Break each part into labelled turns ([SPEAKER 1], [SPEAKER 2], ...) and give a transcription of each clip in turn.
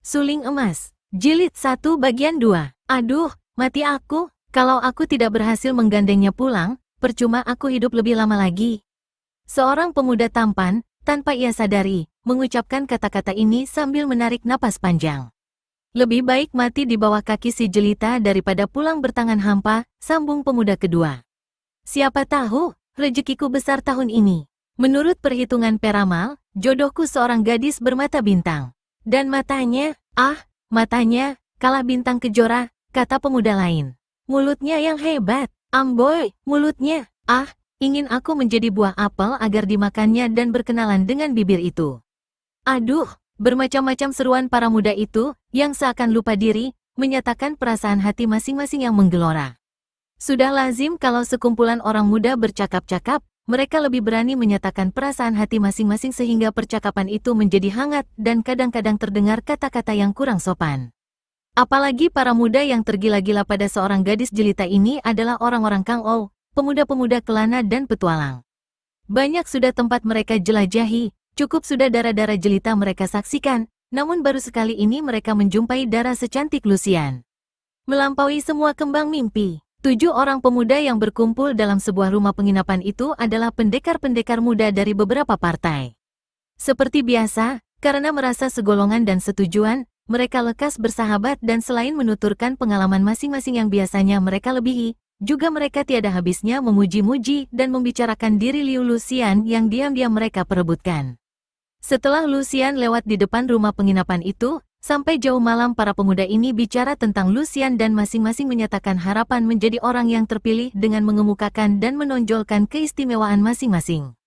[SPEAKER 1] Suling Emas, Jilid 1 bagian 2. Aduh, mati aku, kalau aku tidak berhasil menggandengnya pulang, percuma aku hidup lebih lama lagi. Seorang pemuda tampan, tanpa ia sadari, mengucapkan kata-kata ini sambil menarik napas panjang. Lebih baik mati di bawah kaki si jelita daripada pulang bertangan hampa, sambung pemuda kedua. Siapa tahu, rezekiku besar tahun ini. Menurut perhitungan peramal, jodohku seorang gadis bermata bintang. Dan matanya, matanya, kalah bintang kejora, kata pemuda lain. Mulutnya yang hebat, amboy, mulutnya, ingin aku menjadi buah apel agar dimakannya dan berkenalan dengan bibir itu. Aduh, bermacam-macam seruan para muda itu, yang seakan lupa diri, menyatakan perasaan hati masing-masing yang menggelora. Sudah lazim kalau sekumpulan orang muda bercakap-cakap, mereka lebih berani menyatakan perasaan hati masing-masing sehingga percakapan itu menjadi hangat dan kadang-kadang terdengar kata-kata yang kurang sopan. Apalagi para muda yang tergila-gila pada seorang gadis jelita ini adalah orang-orang Kang Ou, pemuda-pemuda kelana dan petualang. Banyak sudah tempat mereka jelajahi, cukup sudah darah-darah jelita mereka saksikan, namun baru sekali ini mereka menjumpai darah secantik Lucian. Melampaui semua kembang mimpi. 7 orang pemuda yang berkumpul dalam sebuah rumah penginapan itu adalah pendekar-pendekar muda dari beberapa partai. Seperti biasa, karena merasa segolongan dan setujuan, mereka lekas bersahabat dan selain menuturkan pengalaman masing-masing yang biasanya mereka lebihi, juga mereka tiada habisnya memuji-muji dan membicarakan diri Liu Lucian yang diam-diam mereka perebutkan. Setelah Lucian lewat di depan rumah penginapan itu, sampai jauh malam para pemuda ini bicara tentang Lucian dan masing-masing menyatakan harapan menjadi orang yang terpilih dengan mengemukakan dan menonjolkan keistimewaan masing-masing.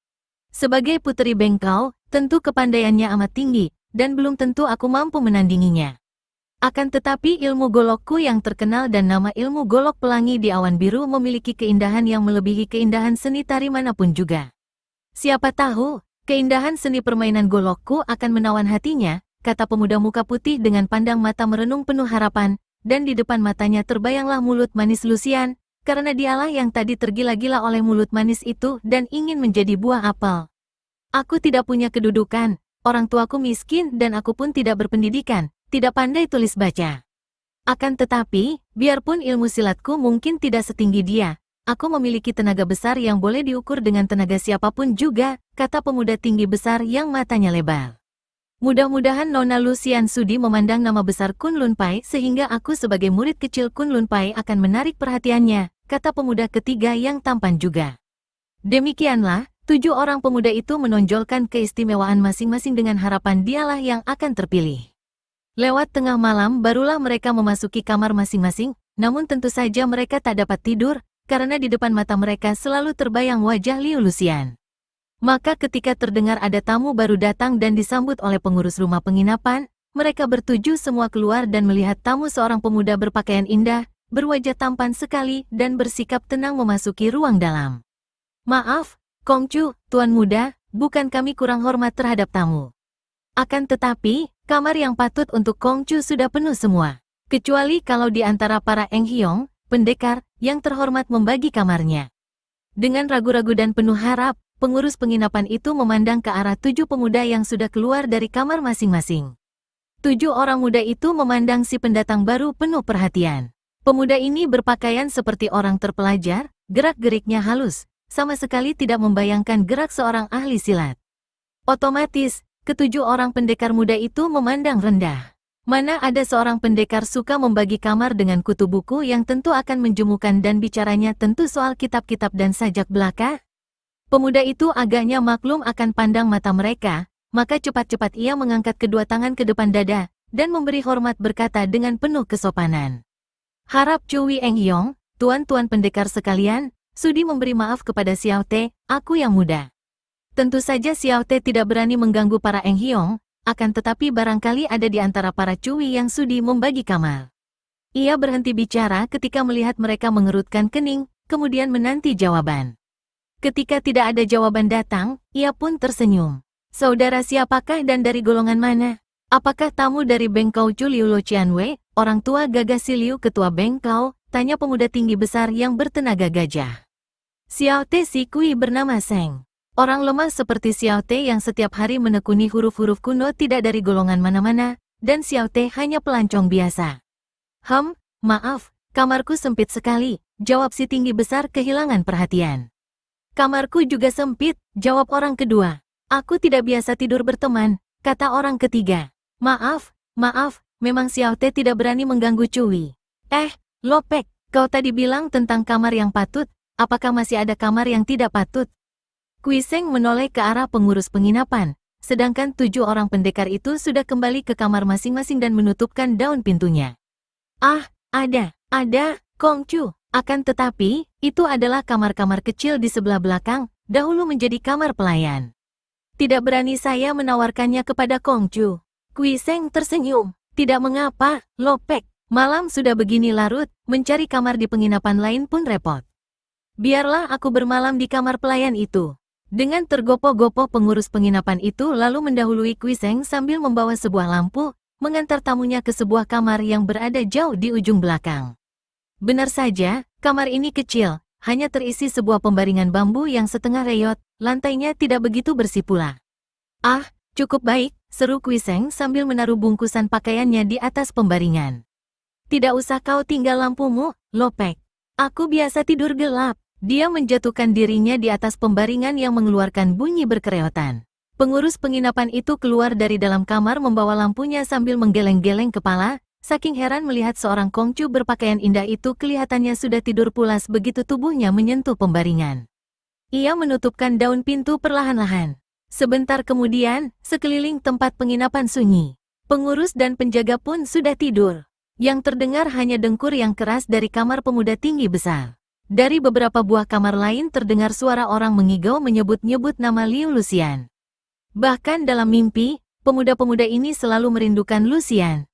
[SPEAKER 1] Sebagai putri Bengkau, tentu kepandaiannya amat tinggi, dan belum tentu aku mampu menandinginya. Akan tetapi ilmu golokku yang terkenal dan nama ilmu golok pelangi di awan biru memiliki keindahan yang melebihi keindahan seni tari manapun juga. Siapa tahu, keindahan seni permainan golokku akan menawan hatinya, kata pemuda muka putih dengan pandang mata merenung penuh harapan, dan di depan matanya terbayanglah mulut manis Lucian, karena dialah yang tadi tergila-gila oleh mulut manis itu dan ingin menjadi buah apel. Aku tidak punya kedudukan, orang tuaku miskin dan aku pun tidak berpendidikan, tidak pandai tulis baca. Akan tetapi, biarpun ilmu silatku mungkin tidak setinggi dia, aku memiliki tenaga besar yang boleh diukur dengan tenaga siapapun juga, kata pemuda tinggi besar yang matanya lebar. Mudah-mudahan Nona Lucian sudi memandang nama besar Kunlun Pai sehingga aku sebagai murid kecil Kunlun Pai akan menarik perhatiannya, kata pemuda ketiga yang tampan juga. Demikianlah, 7 orang pemuda itu menonjolkan keistimewaan masing-masing dengan harapan dialah yang akan terpilih. Lewat tengah malam barulah mereka memasuki kamar masing-masing, namun tentu saja mereka tak dapat tidur, karena di depan mata mereka selalu terbayang wajah Liu Lucian. Maka ketika terdengar ada tamu baru datang dan disambut oleh pengurus rumah penginapan, mereka bertuju semua keluar dan melihat tamu seorang pemuda berpakaian indah, berwajah tampan sekali dan bersikap tenang memasuki ruang dalam. Maaf, Kongcu, Tuan Muda, bukan kami kurang hormat terhadap tamu. Akan tetapi, kamar yang patut untuk Kongcu sudah penuh semua. Kecuali kalau di antara para Eng Hiong, pendekar, yang terhormat membagi kamarnya. Dengan ragu-ragu dan penuh harap, pengurus penginapan itu memandang ke arah 7 pemuda yang sudah keluar dari kamar masing-masing. 7 orang muda itu memandang si pendatang baru penuh perhatian. Pemuda ini berpakaian seperti orang terpelajar, gerak-geriknya halus, sama sekali tidak membayangkan gerak seorang ahli silat. Otomatis, ke-7 orang pendekar muda itu memandang rendah. Mana ada seorang pendekar suka membagi kamar dengan kutu buku yang tentu akan menjemukan dan bicaranya tentu soal kitab-kitab dan sajak belaka? Pemuda itu agaknya maklum akan pandang mata mereka, maka cepat-cepat ia mengangkat kedua tangan ke depan dada, dan memberi hormat berkata dengan penuh kesopanan. Harap Cui Eng Hiong, tuan-tuan pendekar sekalian, sudi memberi maaf kepada Xiao Te, aku yang muda. Tentu saja Xiao Te tidak berani mengganggu para Eng Hiong, akan tetapi barangkali ada di antara para Cui yang sudi membagi kamar. Ia berhenti bicara ketika melihat mereka mengerutkan kening, kemudian menanti jawaban. Ketika tidak ada jawaban datang, ia pun tersenyum. Saudara siapakah dan dari golongan mana? Apakah tamu dari Bengkau Chu Liu Lo Qianwei, orang tua gagah si Liu ketua Bengkau? Tanya pemuda tinggi besar yang bertenaga gajah. Xiao Te si Kui bernama Seng. Orang lemah seperti Xiao Te yang setiap hari menekuni huruf-huruf kuno tidak dari golongan mana-mana, dan Xiao Te hanya pelancong biasa. Maaf, kamarku sempit sekali, jawab si tinggi besar kehilangan perhatian. Kamarku juga sempit, jawab orang kedua. Aku tidak biasa tidur berteman, kata orang ketiga. Maaf, memang Xiao Te tidak berani mengganggu Cui. Lopek, kau tadi bilang tentang kamar yang patut, apakah masih ada kamar yang tidak patut? Kui Seng menoleh ke arah pengurus penginapan, sedangkan 7 orang pendekar itu sudah kembali ke kamar masing-masing dan menutupkan daun pintunya. Ada, Kongcu. Akan tetapi, itu adalah kamar-kamar kecil di sebelah belakang, dahulu menjadi kamar pelayan. Tidak berani saya menawarkannya kepada Kongcu. Kui Seng tersenyum. Tidak mengapa, Lopek. Malam sudah begini larut, mencari kamar di penginapan lain pun repot. Biarlah aku bermalam di kamar pelayan itu. Dengan tergopoh-gopoh pengurus penginapan itu lalu mendahului Kui Seng sambil membawa sebuah lampu, mengantar tamunya ke sebuah kamar yang berada jauh di ujung belakang. Benar saja, kamar ini kecil, hanya terisi sebuah pembaringan bambu yang setengah reyot, lantainya tidak begitu bersih pula. Cukup baik, seru Kui Seng sambil menaruh bungkusan pakaiannya di atas pembaringan. Tidak usah kau tinggal lampumu, Lopek. Aku biasa tidur gelap. Dia menjatuhkan dirinya di atas pembaringan yang mengeluarkan bunyi berkereotan. Pengurus penginapan itu keluar dari dalam kamar membawa lampunya sambil menggeleng-geleng kepala, saking heran melihat seorang Kongcu berpakaian indah itu kelihatannya sudah tidur pulas begitu tubuhnya menyentuh pembaringan. Ia menutupkan daun pintu perlahan-lahan. Sebentar kemudian, sekeliling tempat penginapan sunyi. Pengurus dan penjaga pun sudah tidur. Yang terdengar hanya dengkur yang keras dari kamar pemuda tinggi besar. Dari beberapa buah kamar lain terdengar suara orang mengigau menyebut-nyebut nama Liu Lucian. Bahkan dalam mimpi, pemuda-pemuda ini selalu merindukan Lucian.